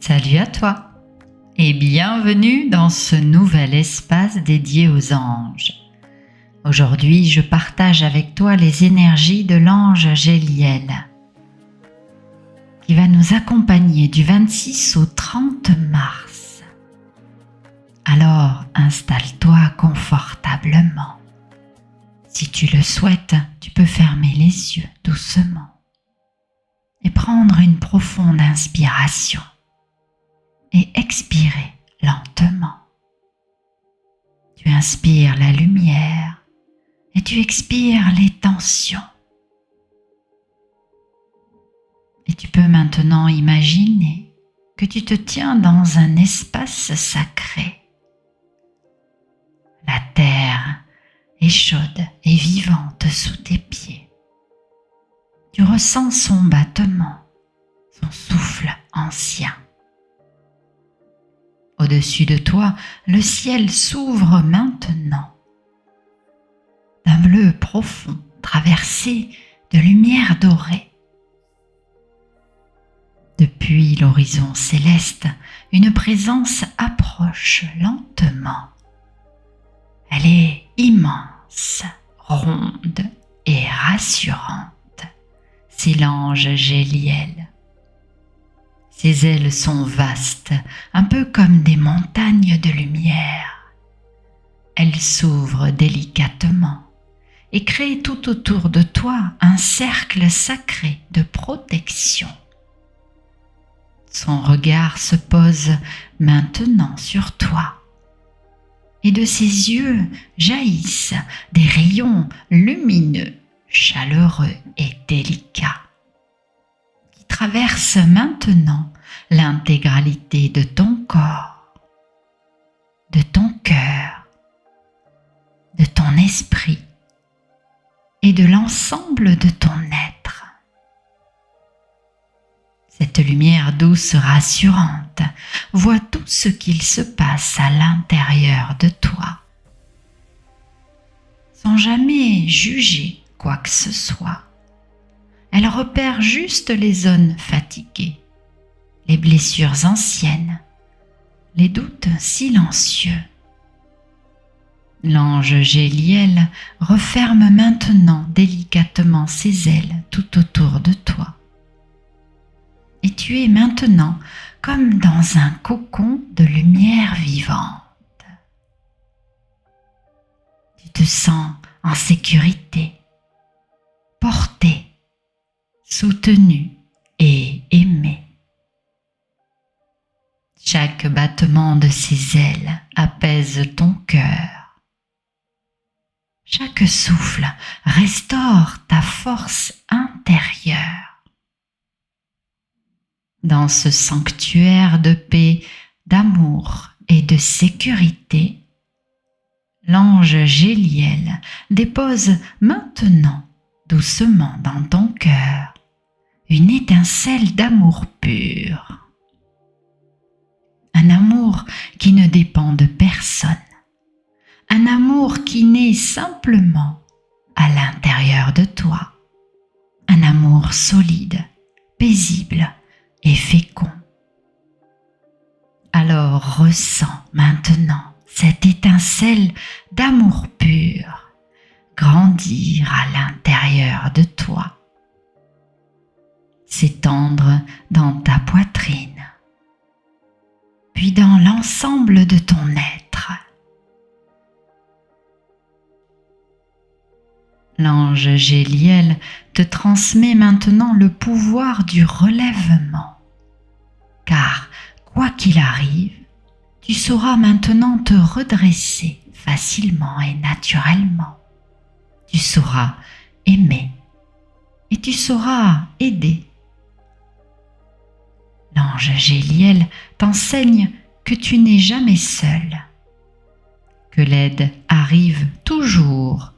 Salut à toi et bienvenue dans ce nouvel espace dédié aux anges. Aujourd'hui, je partage avec toi les énergies de l'ange Géliel qui va nous accompagner du 26 au 30 mars. Alors, installe-toi confortablement. Si tu le souhaites, tu peux fermer les yeux doucement et prendre une profonde inspiration et expirer lentement. Tu inspires la lumière et tu expires les tensions. Et tu peux maintenant imaginer que tu te tiens dans un espace sacré. La terre est chaude et vivante sous tes pieds. Tu ressens son battement, son souffle ancien. Au-dessus de toi, le ciel s'ouvre maintenant, d'un bleu profond traversé de lumière dorée. Depuis l'horizon céleste, une présence approche lentement. Elle est immense, ronde et rassurante. C'est l'ange Géliel. Ses ailes sont vastes, un peu comme des montagnes de lumière. Elles s'ouvrent délicatement et créent tout autour de toi un cercle sacré de protection. Son regard se pose maintenant sur toi et de ses yeux jaillissent des rayons lumineux, chaleureux et délicats qui traversent maintenant l'intégralité de ton corps, de ton cœur, de ton esprit et de l'ensemble de ton être. Cette lumière douce rassurante voit tout ce qu'il se passe à l'intérieur de toi, sans jamais juger quoi que ce soit. Elle repère juste les zones fatiguées, les blessures anciennes, les doutes silencieux. L'ange Géliel referme maintenant délicatement ses ailes tout autour de toi. Et tu es maintenant comme dans un cocon de lumière vivante. Tu te sens en sécurité, porté, soutenu et aimé. Chaque battement de ses ailes apaise ton cœur. Chaque souffle restaure ta force intérieure. Dans ce sanctuaire de paix, d'amour et de sécurité, l'ange Géliel dépose maintenant doucement dans ton cœur une étincelle d'amour pur. Un amour qui ne dépend de personne. Un amour qui naît simplement à l'intérieur de toi. Un amour solide, paisible et fécond. Alors ressens maintenant cette étincelle d'amour pur grandir à l'intérieur de toi, s'étendre dans ta poitrine, puis dans l'ensemble de ton être. L'ange Géliel te transmet maintenant le pouvoir du relèvement, car quoi qu'il arrive, tu sauras maintenant te redresser facilement et naturellement. Tu sauras aimer et tu sauras aider. L'ange Géliel t'enseigne que tu n'es jamais seul, que l'aide arrive toujours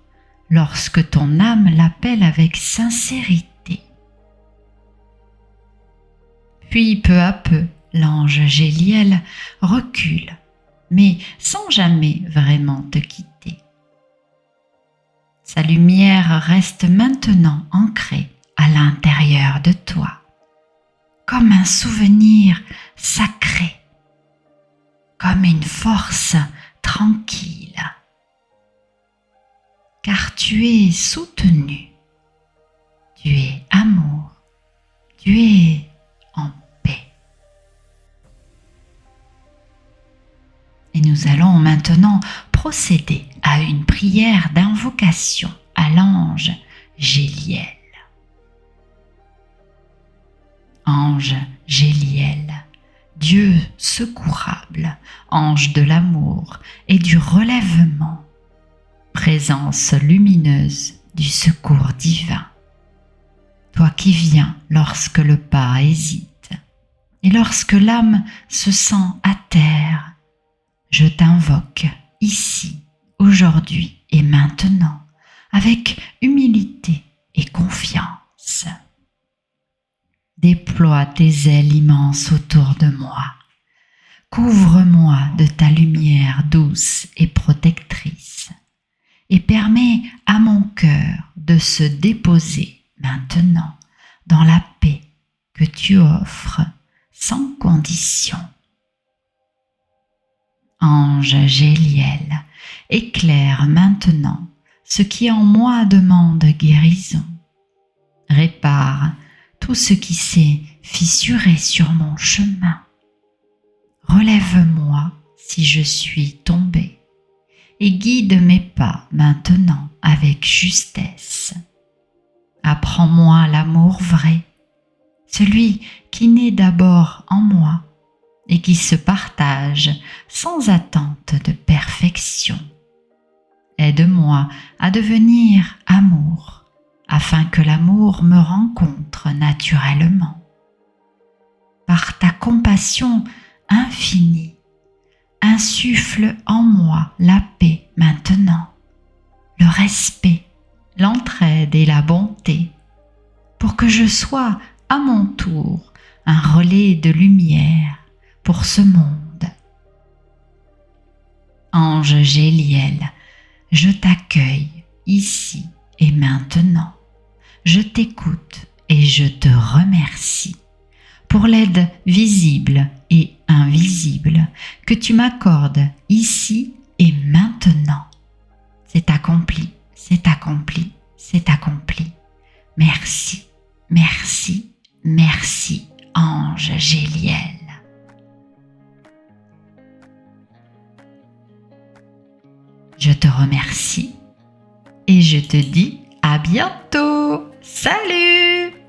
lorsque ton âme l'appelle avec sincérité. Puis peu à peu, l'ange Géliel recule, mais sans jamais vraiment te quitter. Sa lumière reste maintenant ancrée à l'intérieur de toi. comme un souvenir sacré, comme une force tranquille, car tu es soutenu, tu es amour, tu es en paix. Et nous allons maintenant procéder à une prière d'invocation à l'ange Géliel. Ange Géliel, Dieu secourable, ange de l'amour et du relèvement, présence lumineuse du secours divin. Toi qui viens lorsque le pas hésite et lorsque l'âme se sent à terre, je t'invoque ici, aujourd'hui et maintenant, avec humilité et confiance. Déploie tes ailes immenses autour de moi. Couvre-moi de ta lumière douce et protectrice et permets à mon cœur de se déposer maintenant dans la paix que tu offres sans condition. Ange Géliel, éclaire maintenant ce qui en moi demande guérison. Répare tout ce qui s'est fissuré sur mon chemin. Relève-moi si je suis tombé et guide mes pas maintenant avec justesse. Apprends-moi l'amour vrai, celui qui naît d'abord en moi et qui se partage sans attente de perfection. Aide-moi à devenir amour, afin que l'amour me rencontre naturellement. Par ta compassion infinie, insuffle en moi la paix maintenant, le respect, l'entraide et la bonté, pour que je sois à mon tour un relais de lumière pour ce monde. Ange Géliel, je t'accueille ici et maintenant. Je t'écoute et je te remercie pour l'aide visible et invisible que tu m'accordes ici et maintenant. C'est accompli, c'est accompli, c'est accompli. Merci, merci, merci, Ange Géliel. Je te remercie et je te dis à bientôt. Salut!